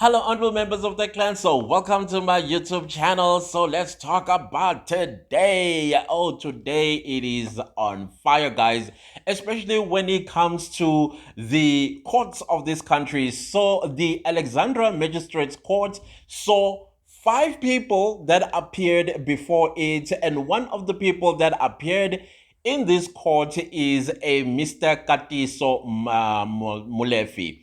Hello, honorable members of the clan. So, welcome to my YouTube channel. So, let's talk about today. Oh, today it is on fire, guys, especially when it comes to the courts of this country. So, the Alexandra Magistrates Court saw five people that appeared before it, and one of the people that appeared in this court is a Mr. Katiso Mulefi.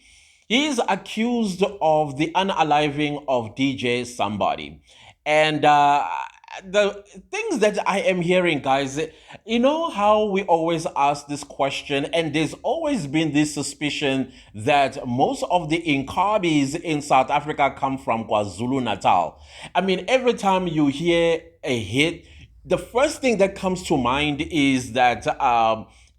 He is accused of the unaliving of DJ somebody. And the things that I am hearing, guys, you know how we always ask this question, and there's always been this suspicion that most of the Inkabis in South Africa come from KwaZulu Natal. I mean, every time you hear a hit, the first thing that comes to mind is that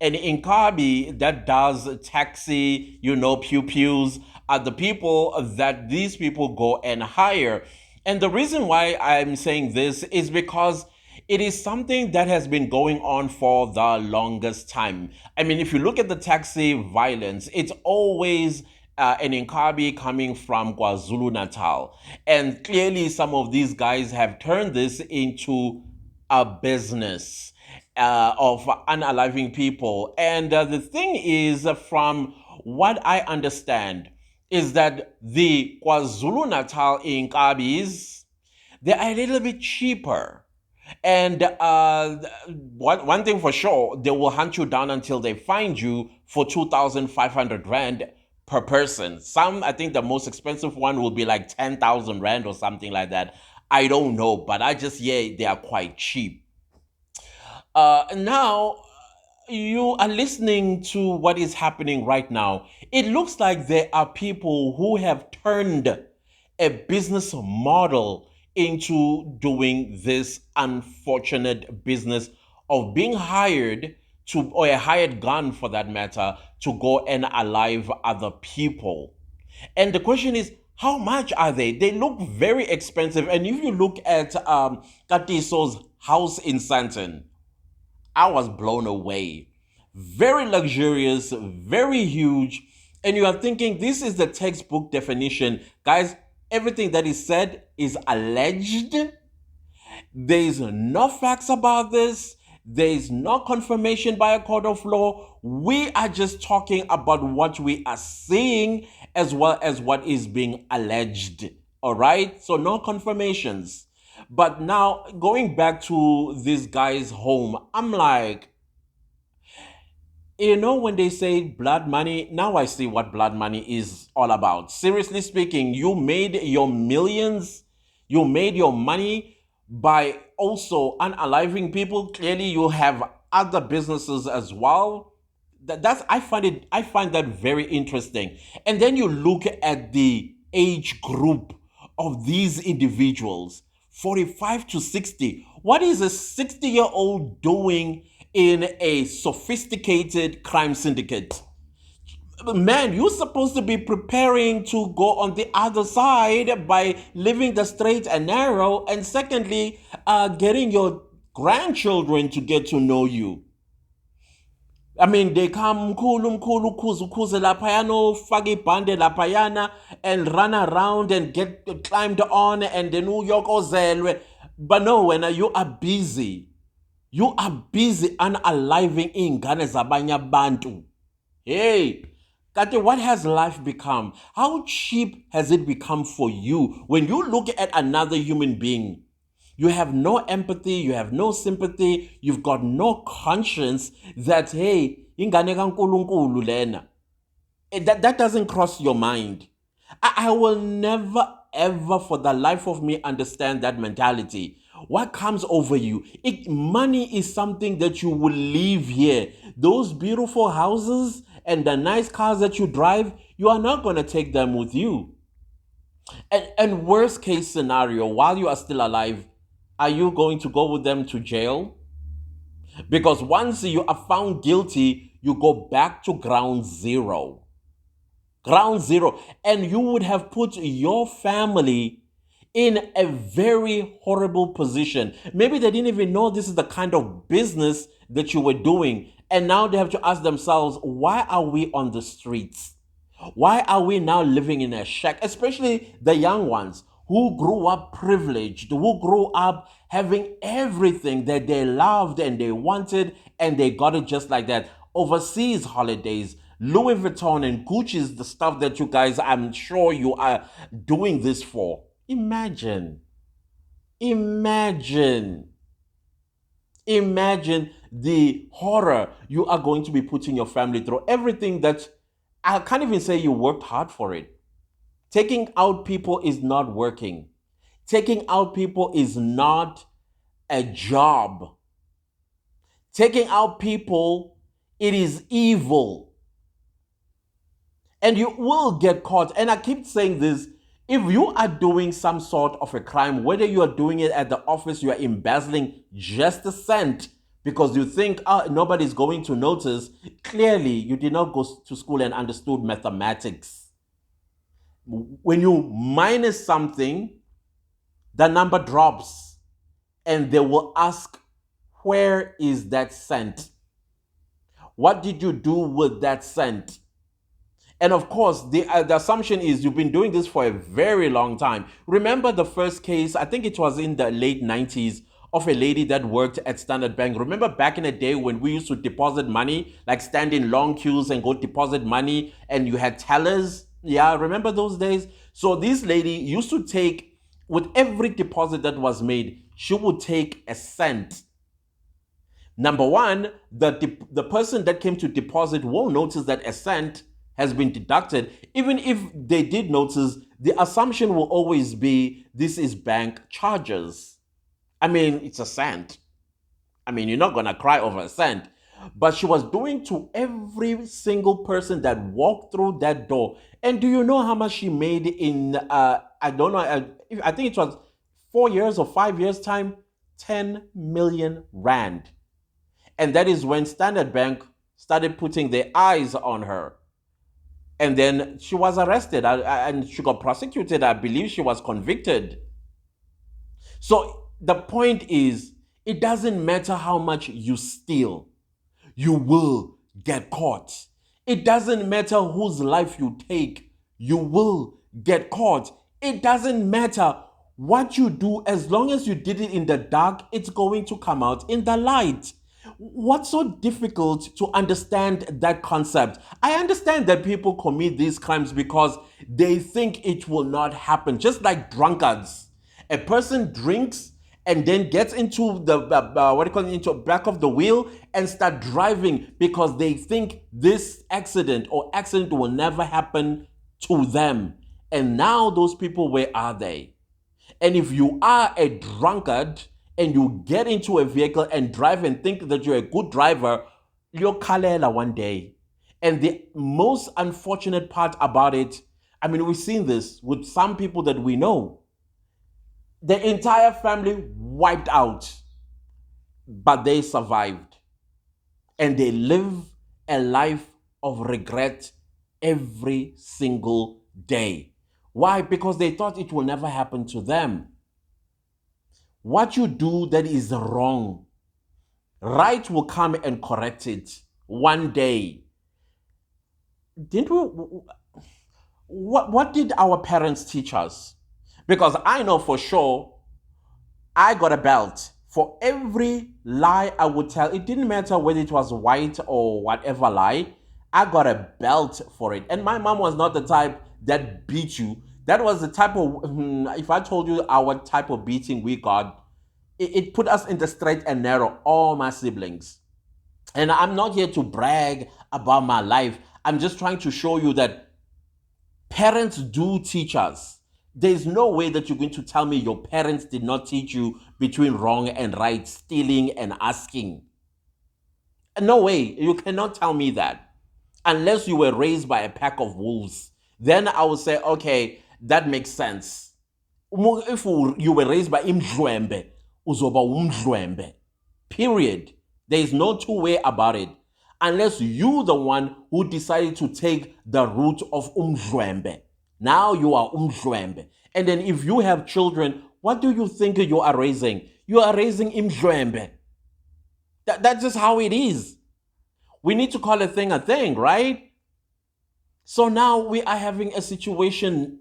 an Inkabi that does taxi, pew pews, are the people that these people go and hire. And the reason why I'm saying this is because it is something that has been going on for the longest time. I mean, if you look at the taxi violence, it's always an Inkabi coming from KwaZulu Natal. And clearly, some of these guys have turned this into a business of unaliving people. And the thing is, from what I understand, is that the KwaZulu Natal Inkabis, they are a little bit cheaper. And one thing for sure, they will hunt you down until they find you for 2,500 Rand per person. Some, I think the most expensive one will be like 10,000 Rand or something like that. I don't know, but I just hear they are quite cheap. Now, you are listening to what is happening right now. It looks like there are people who have turned a business model into doing this unfortunate business of being hired to, or a hired gun for that matter, to go and alive other people. And the question is, how much are they? They look very expensive. And if you look at Katiso's house in Sandton, I was blown away. Very luxurious, very huge. And you are thinking, this is the textbook definition. Guys, everything that is said is alleged. There is no facts about this. There is no confirmation by a court of law. We are just talking about what we are seeing as well as what is being alleged. All right? So no confirmations. But now, going back to this guy's home, I'm like, when they say blood money, now I see what blood money is all about. Seriously speaking, you made your millions, you made your money by also unaliving people. Clearly, you have other businesses as well. I find that very interesting. And then you look at the age group of these individuals, 45 to 60. What is a 60-year-old doing in a sophisticated crime syndicate? Man, you're supposed to be preparing to go on the other side by living the straight and narrow, and secondly, getting your grandchildren to get to know you. I mean, they come mkhulu kuze laphayana, fake ibhande laphayana, and run around and get climbed on, and then uyokozelwe. But no, when you are busy unaliving ingane zabanye abantu. Hey, Kati, what has life become? How cheap has it become for you? When you look at another human being, you have no empathy, you have no sympathy, you've got no conscience that, hey, ingane kaNkulunkulu lena. That doesn't cross your mind. I will never, ever for the life of me understand that mentality. What comes over you? Money is something that you will leave here. Those beautiful houses and the nice cars that you drive, you are not going to take them with you. And worst case scenario, while you are still alive, are you going to go with them to jail? Because once you are found guilty, you go back to ground zero. Ground zero. And you would have put your family in a very horrible position. Maybe they didn't even know this is the kind of business that you were doing. And now they have to ask themselves, why are we on the streets? Why are we now living in a shack, especially the young ones who grew up privileged, who grew up having everything that they loved and they wanted, and they got it just like that? Overseas holidays, Louis Vuitton and Gucci is the stuff that you guys, I'm sure you are doing this for. Imagine, imagine, imagine the horror you are going to be putting your family through. Everything that I can't even say you worked hard for it. Taking out people is not working. Taking out people is not a job. Taking out people, it is evil. And you will get caught. And I keep saying this, if you are doing some sort of a crime, whether you are doing it at the office, you are embezzling just a cent because you think nobody's going to notice, clearly you did not go to school and understood mathematics. When you minus something, the number drops and they will ask, where is that cent? What did you do with that cent? And of course, the assumption is you've been doing this for a very long time. Remember the first case, I think it was in the late 90s, of a lady that worked at Standard Bank. Remember back in the day when we used to deposit money, like stand in long queues and go deposit money, and you had tellers? Yeah, remember those days? So this lady used to take, with every deposit that was made, she would take a cent. Number one, the person that came to deposit won't notice that a cent has been deducted. Even if they did notice, the assumption will always be this is bank charges. I mean, it's a cent. I mean, you're not going to cry over a cent. But she was doing to every single person that walked through that door. And do you know how much she made in, I don't know, I think it was 4 years or 5 years time? 10 million rand. And that is when Standard Bank started putting their eyes on her. And then she was arrested and she got prosecuted. I believe she was convicted. So the point is, it doesn't matter how much you steal, you will get caught. It doesn't matter whose life you take, you will get caught. It doesn't matter what you do, as long as you did it in the dark, it's going to come out in the light. What's so difficult to understand that concept? I understand that people commit these crimes because they think it will not happen, just like drunkards. A person drinks and then gets into the into back of the wheel and start driving because they think this accident or accident will never happen to them. And now those people, where are they? And if you are a drunkard and you get into a vehicle and drive and think that you're a good driver, you'll kalela one day. And the most unfortunate part about it, I mean, we've seen this with some people that we know. The entire family wiped out, but they survived. And they live a life of regret every single day. Why? Because they thought it will never happen to them. What you do that is wrong, right will come and correct it one day. Didn't we? What did our parents teach us? Because I know for sure I got a belt for every lie I would tell. It didn't matter whether it was white or whatever lie. I got a belt for it. And my mom was not the type that beat you. That was the type of, if I told you our type of beating we got, it put us in the straight and narrow, all my siblings. And I'm not here to brag about my life. I'm just trying to show you that parents do teach us. There's no way that you're going to tell me your parents did not teach you between wrong and right, stealing and asking. No way. You cannot tell me that. Unless you were raised by a pack of wolves. Then I would say, okay, that makes sense. If you were raised by imdlwembe, uzoba umdlwembe. Period. There is no two way about it. Unless you the one who decided to take the route of umdlwembe. Now you are umdlwembe. And then if you have children, what do you think you are raising? You are raising imdlwembe. That's just how it is. We need to call a thing, right? So now we are having a situation,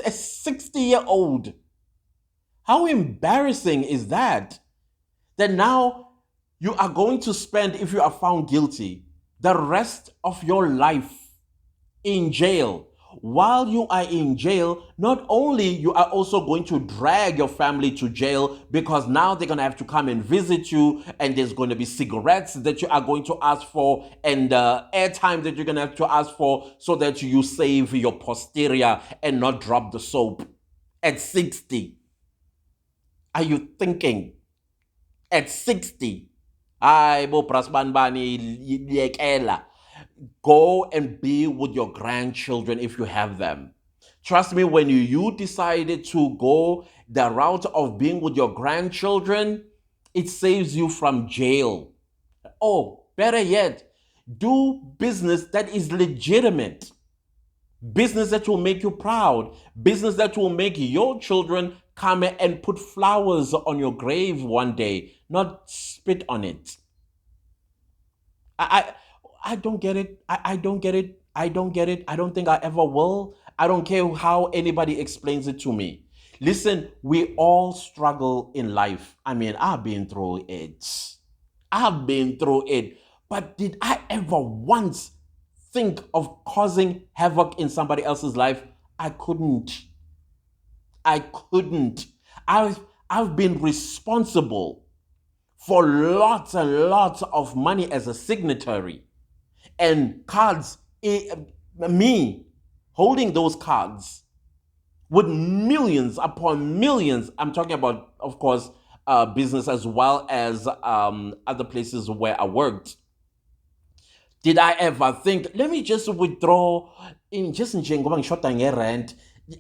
a 60-year-old. How embarrassing is that? That now you are going to spend, if you are found guilty, the rest of your life in jail. While you are in jail, not only you are also going to drag your family to jail because now they're going to have to come and visit you, and there's going to be cigarettes that you are going to ask for, and airtime that you're going to have to ask for, so that you save your posterior and not drop the soap at 60. Are you thinking at 60? Ay, bo prasbanbani yekela. Go and be with your grandchildren if you have them. Trust me, when you decided to go the route of being with your grandchildren, it saves you from jail. Oh, better yet, do business that is legitimate. Business that will make you proud. Business that will make your children come and put flowers on your grave one day, not spit on it. I I don't get it. I don't get it. I don't get it. I don't think I ever will. I don't care how anybody explains it to me. Listen, we all struggle in life. I mean, I've been through it. I've been through it. But did I ever once think of causing havoc in somebody else's life? I couldn't. I couldn't. I've been responsible for lots and lots of money as a signatory, and cards, me holding those cards with millions upon millions. I'm talking about, of course, business as well as other places where I worked. Did I ever think, let me just withdraw in just in njengoba ngishota ngerent?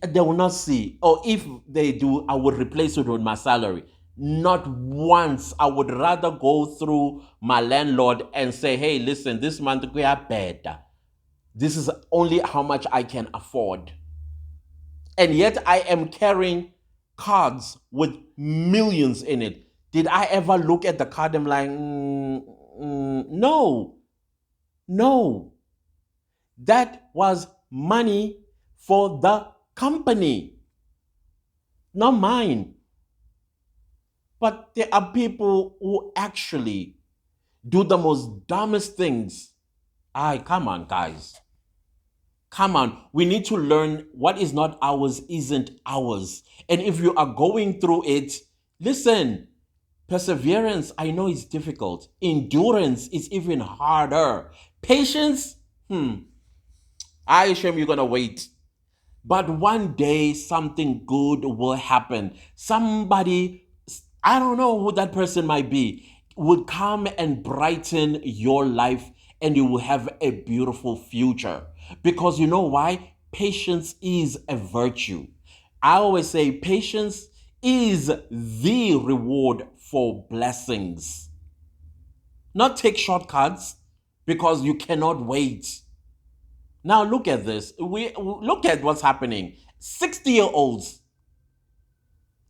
They will not see. Or if they do, I would replace it with my salary. Not once. I would rather go through my landlord and say, hey, listen, this month we are better. This is only how much I can afford. And yet I am carrying cards with millions in it. Did I ever look at the card and like, no, no. That was money for the company, not mine. But there are people who actually do the most dumbest things. Come on, guys. Come on. We need to learn what is not ours isn't ours. And if you are going through it, listen, perseverance, I know it's difficult. Endurance is even harder. Patience, I assume you're going to wait. But one day something good will happen. Somebody, I don't know who that person might be, will come and brighten your life, and you will have a beautiful future. Because you know why? Patience is a virtue. I always say patience is the reward for blessings. Not take shortcuts because you cannot wait. Now look at this. We look at what's happening. 60-year-olds.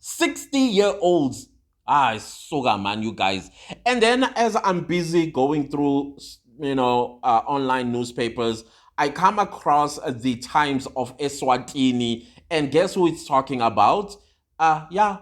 60-year-olds. Soga man, you guys. And then as I'm busy going through, online newspapers, I come across the Times of Eswatini, and guess who it's talking about? Yeah,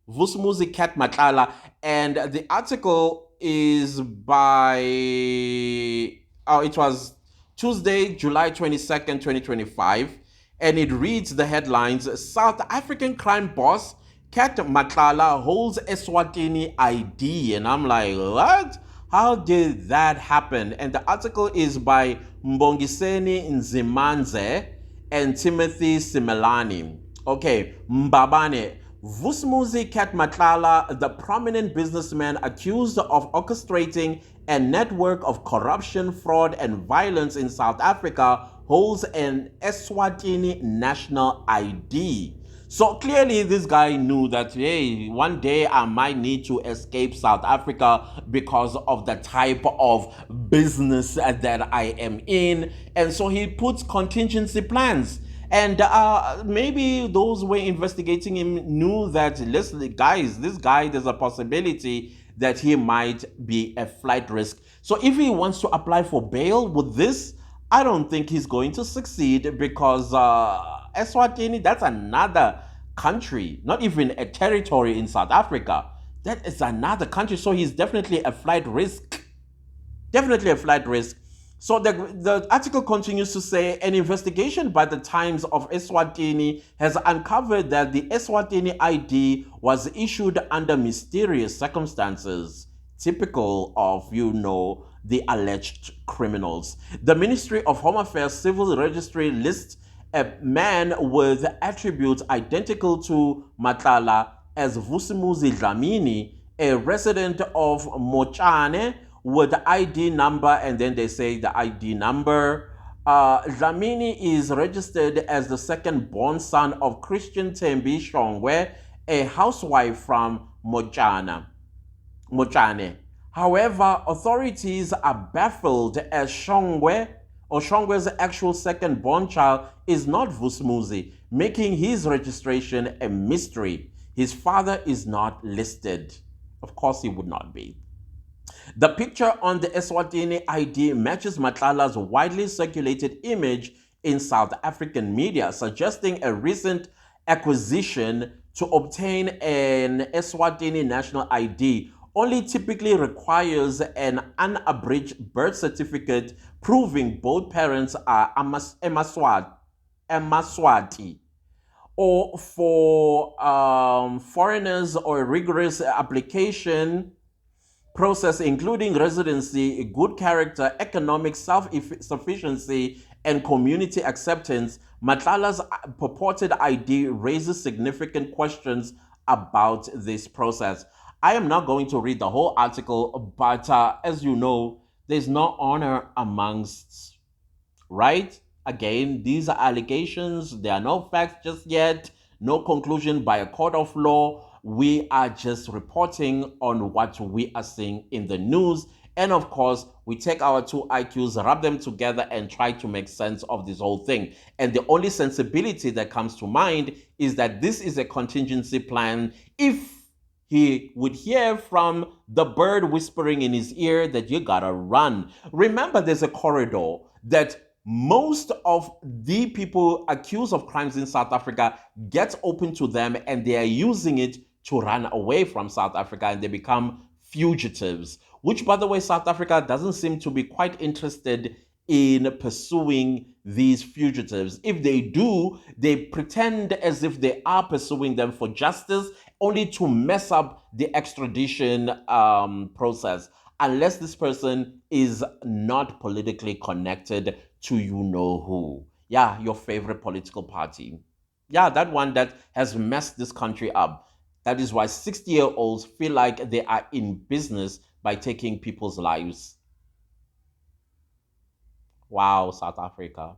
Vusumuzi Cat MATLALA, and the article is by, it was Tuesday, July 22nd, 2025, and it reads the headlines: South African crime boss Cat MATLALA holds Eswatini ID. And I'm like, what? How did that happen? And the article is by Mbongiseni Nzimanze and Timothy Simelani. Okay, Mbabane. Vusumuzi Cat MATLALA, the prominent businessman accused of orchestrating a network of corruption, fraud, and violence in South Africa, holds an Eswatini national ID. So clearly this guy knew that, hey, one day I might need to escape South Africa because of the type of business that I am in. And so he puts contingency plans. And maybe those who were investigating him knew that, listen, guys, this guy, there's a possibility that he might be a flight risk. So if he wants to apply for bail with this, I don't think he's going to succeed because Eswatini, that's another country, not even a territory in South Africa. That is another country. So he's definitely a flight risk. Definitely a flight risk. So the article continues to say an investigation by the Times of Eswatini has uncovered that the Eswatini ID was issued under mysterious circumstances, typical of, the alleged criminals. The Ministry of Home Affairs Civil Registry lists a man with attributes identical to MATLALA as Vusimuzi Dlamini, a resident of Mochane, with the ID number, and then they say the ID number. Dlamini is registered as the second born son of Christian Tembi Shongwe, a housewife from Mochane. However, authorities are baffled as Shongwe's actual second born child is not Vusmuzi, making his registration a mystery. His father is not listed. Of course, he would not be. The picture on the Eswatini ID matches MATLALA's widely circulated image in South African media, suggesting a recent acquisition to obtain an Eswatini national ID only typically requires an unabridged birth certificate proving both parents are Emaswati, or for foreigners or rigorous application process including residency, good character, economic self-sufficiency, and community acceptance. MATLALA's purported ID raises significant questions about this process. I am not going to read the whole article, but as you know, there's no honor amongst, right? Again, these are allegations. There are no facts just yet, no conclusion by a court of law. We are just reporting on what we are seeing in the news. And of course, we take our two IQs, rub them together, and try to make sense of this whole thing. And the only sensibility that comes to mind is that this is a contingency plan. If he would hear from the bird whispering in his ear that you gotta run. Remember, there's a corridor that most of the people accused of crimes in South Africa gets open to them, and they are using it to run away from South Africa, and they become fugitives, which, by the way, South Africa doesn't seem to be quite interested in pursuing these fugitives. If they do, they pretend as if they are pursuing them for justice, only to mess up the extradition process, unless this person is not politically connected to who. Yeah, your favorite political party. Yeah, that one that has messed this country up. That is why 60-year-olds feel like they are in business by taking people's lives. Wow, South Africa.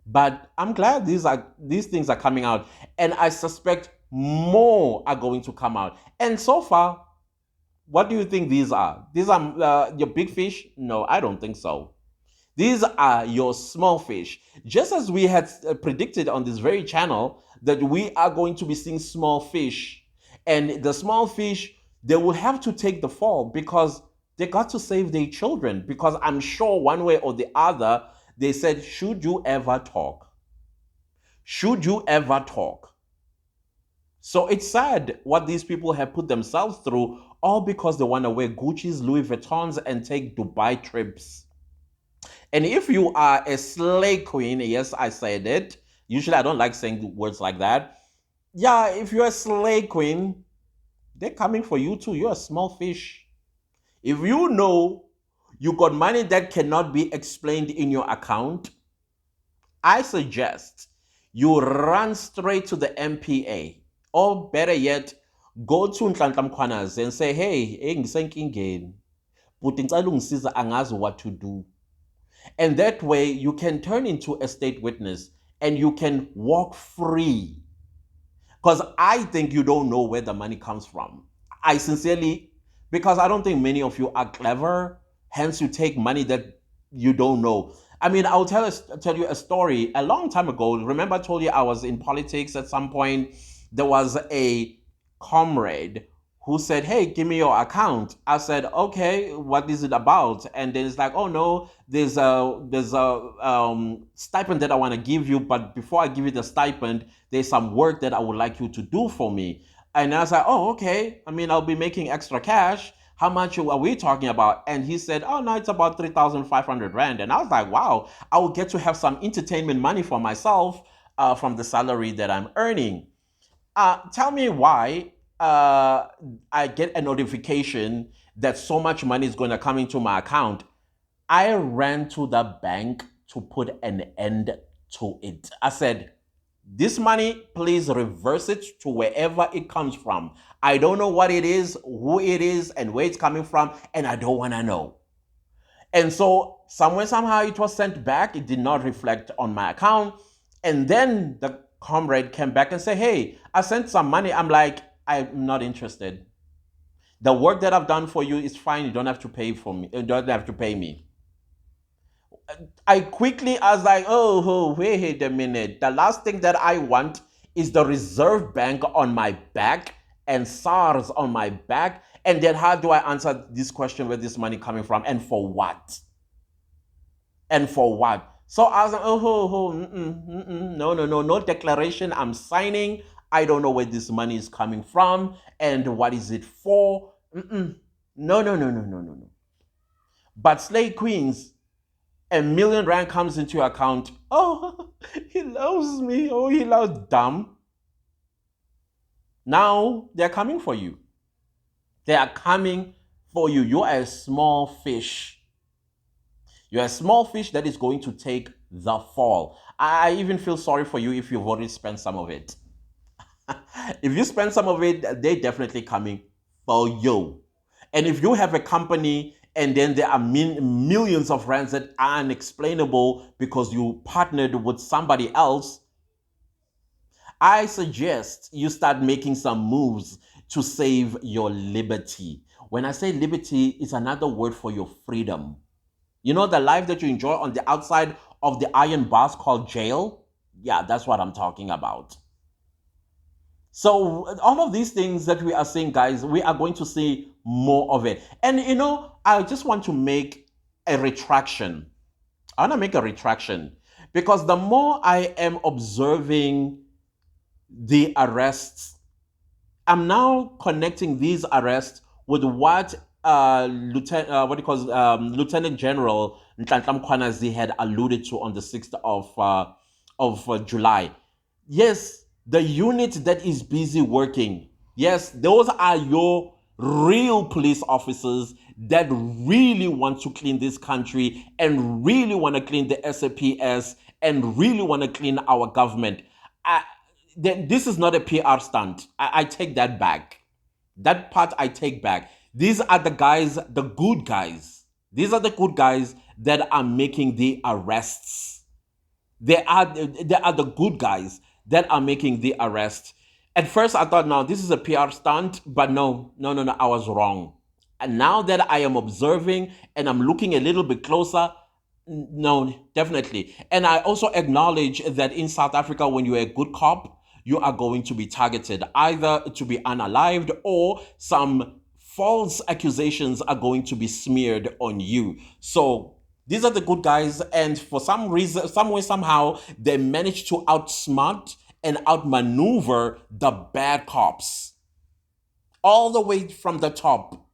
But I'm glad these things are coming out, and I suspect more are going to come out. And so far, what do you think these are? These are your big fish? No, I don't think so. These are your small fish. Just as we had predicted on this very channel that we are going to be seeing small fish. And the small fish, they will have to take the fall because they got to save their children. Because I'm sure one way or the other, they said, should you ever talk? Should you ever talk? So it's sad what these people have put themselves through, all because they want to wear Gucci's, Louis Vuittons, and take Dubai trips. And if you are a slay queen, yes, I said it. Usually I don't like saying words like that. Yeah, if you're a slay queen, they're coming for you too. You're a small fish. If you know you got money that cannot be explained in your account, I suggest you run straight to the MPA. Or better yet, go to Nhlanhla Mkhwanazi and say, hey, ngisenkingeni. But ngicela ungisiza angazi what to do. And that way you can turn into a state witness and you can walk free. Because I think you don't know where the money comes from. I sincerely, because I don't think many of you are clever, hence you take money that you don't know. I mean, I'll tell you a story. A long time ago, remember I told you I was in politics at some point? There was a comrade who said, "Hey, give me your account." I said, "Okay, what is it about?" And then it's like, "Oh no, there's a stipend that I want to give you, but before I give you the stipend, there's some work that I would like you to do for me." And I was like, "Oh, okay. I mean, I'll be making extra cash. How much are we talking about?" And he said, "Oh no, it's about 3,500 rand." And I was like, "Wow, I will get to have some entertainment money for myself from the salary that I'm earning." Tell me why uh, I get a notification that so much money is going to come into my account. I ran to the bank to put an end to it. I said, "This money, please reverse it to wherever it comes from. I don't know what it is, who it is, and where it's coming from, and I don't want to know." And so, somewhere, somehow, it was sent back. It did not reflect on my account. And then the comrade came back and said, "Hey, I sent some money." I'm like, "I'm not interested. The work that I've done for you is fine. You don't have to pay for me. You don't have to pay me." I was like, "Oh, wait a minute. The last thing that I want is the Reserve Bank on my back and SARS on my back. And then how do I answer this question, where this money coming from, and for what? And for what?" So I was like, no, no, no, no declaration I'm signing. I don't know where this money is coming from and what is it for. No, no, no, no, no, no, no. But Slay Queens, R1 million comes into your account. "Oh, he loves me. Oh, he loves dumb." Now they're coming for you. They are coming for you. You are a small fish. You're a small fish that is going to take the fall. I even feel sorry for you if you've already spent some of it. If you spend some of it, they're definitely coming for you. And if you have a company and then there are millions of rands that are unexplainable because you partnered with somebody else, I suggest you start making some moves to save your liberty. When I say liberty, it's another word for your freedom. You know, the life that you enjoy on the outside of the iron bars called jail? Yeah, that's what I'm talking about. So, all of these things that we are seeing, guys, we are going to see more of it. And, I just want to make a retraction. I want to make a retraction because the more I am observing the arrests, I'm now connecting these arrests with what Lieutenant General Ntantlam Kwanazi had alluded to on the 6th of July. Yes, the unit that is busy working. Yes, those are your real police officers that really want to clean this country and really want to clean the SAPS and really want to clean our government. I, this is not a PR stunt. I take that back. That part I take back. These are the guys, the good guys. These are the good guys that are making the arrests. They are the good guys that are making the arrest. At first, I thought, no, this is a PR stunt, but no, no, no, no, I was wrong. And now that I am observing and I'm looking a little bit closer, no, definitely. And I also acknowledge that in South Africa, when you're a good cop, you are going to be targeted, either to be unalived or some false accusations are going to be smeared on you. So these are the good guys, and for some reason, some way, somehow, they managed to outsmart and outmaneuver the bad cops all the way from the top.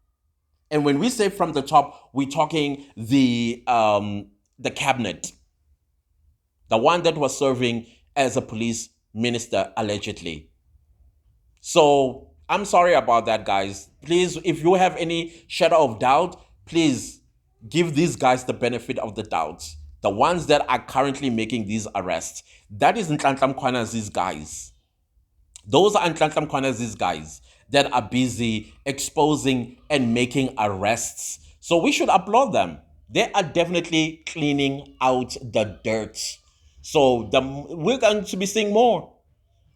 And when we say from the top, we're talking the cabinet, the one that was serving as a police minister allegedly. So I'm sorry about that, guys. Please, if you have any shadow of doubt, please give these guys the benefit of the doubt. The ones that are currently making these arrests. That is Ntlantam Kwanazi's guys. Those are Ntlantam Kwanazi's guys that are busy exposing and making arrests. So we should applaud them. They are definitely cleaning out the dirt. So we're going to be seeing more.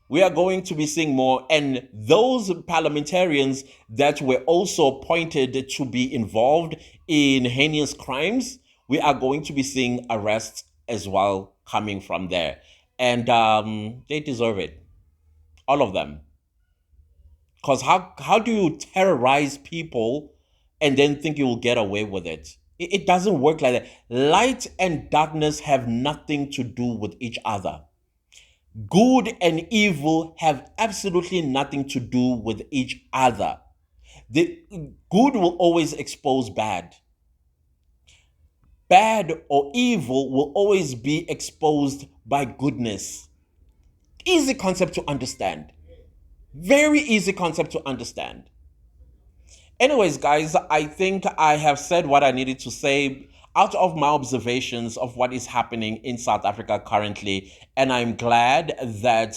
We are going to be seeing more. And those parliamentarians that were also appointed to be involved in heinous crimes, we are going to be seeing arrests as well coming from there. And they deserve it. All of them. Because how do you terrorize people and then think you will get away with it? It doesn't work like that. Light and darkness have nothing to do with each other. Good and evil have absolutely nothing to do with each other. The good will always expose bad. Bad or evil will always be exposed by goodness. Easy concept to understand. Very easy concept to understand. Anyways, guys, I think I have said what I needed to say out of my observations of what is happening in South Africa currently. And I'm glad that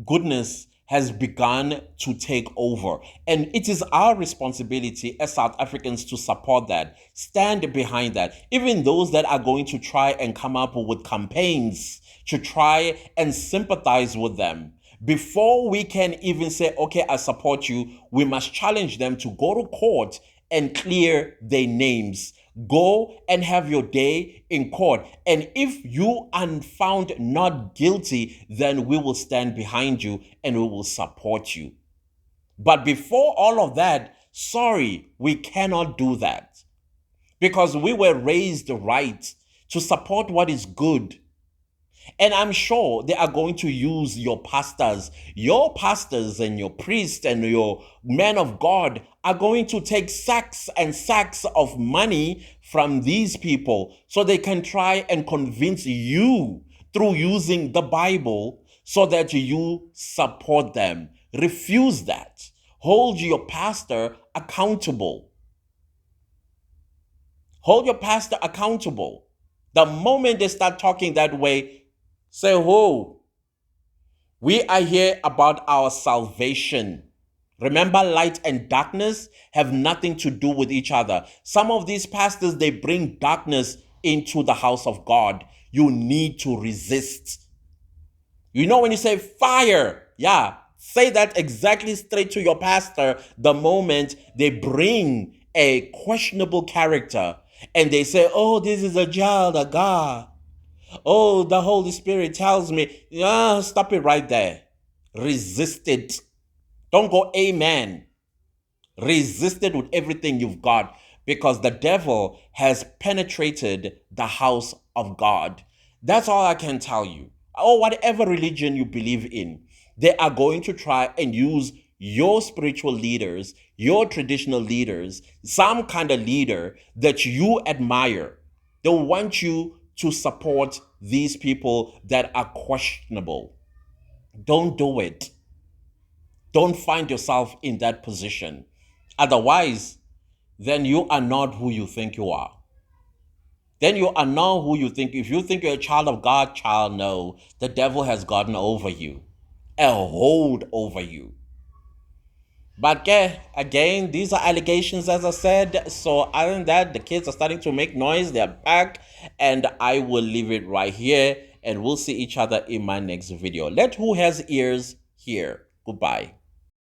goodness has begun to take over. And it is our responsibility as South Africans to support that, stand behind that. Even those that are going to try and come up with campaigns to try and sympathize with them. Before we can even say, okay, I support you, we must challenge them to go to court and clear their names. Go and have your day in court. And if you are found not guilty, then we will stand behind you and we will support you. But before all of that, sorry, we cannot do that. Because we were raised right to support what is good. And I'm sure they are going to use your pastors and your priests and your men of God are going to take sacks and sacks of money from these people so they can try and convince you through using the Bible so that you support them. Refuse that. Hold your pastor accountable. Hold your pastor accountable. The moment they start talking that way, say, whoa, we are here about our salvation. Remember, light and darkness have nothing to do with each other. Some of these pastors, they bring darkness into the house of God. You need to resist. You know when you say fire, yeah, say that exactly straight to your pastor the moment they bring a questionable character and they say, oh, this is a child of God. Oh, the Holy Spirit tells me, yeah, stop it right there. Resist it. Don't go amen. Resist it with everything you've got because the devil has penetrated the house of God. That's all I can tell you. Or whatever religion you believe in, they are going to try and use your spiritual leaders, your traditional leaders, some kind of leader that you admire. They want you to support these people that are questionable. Don't do it. Don't find yourself in that position. Otherwise, then you are not who you think you are. Then you are not who you think. If you think you're a child of God, child, no. The devil has gotten over you, a hold over you. But again, these are allegations, as I said. So other than that, the kids are starting to make noise. They're back. And I will leave it right here. And we'll see each other in my next video. Let who has ears hear. Goodbye.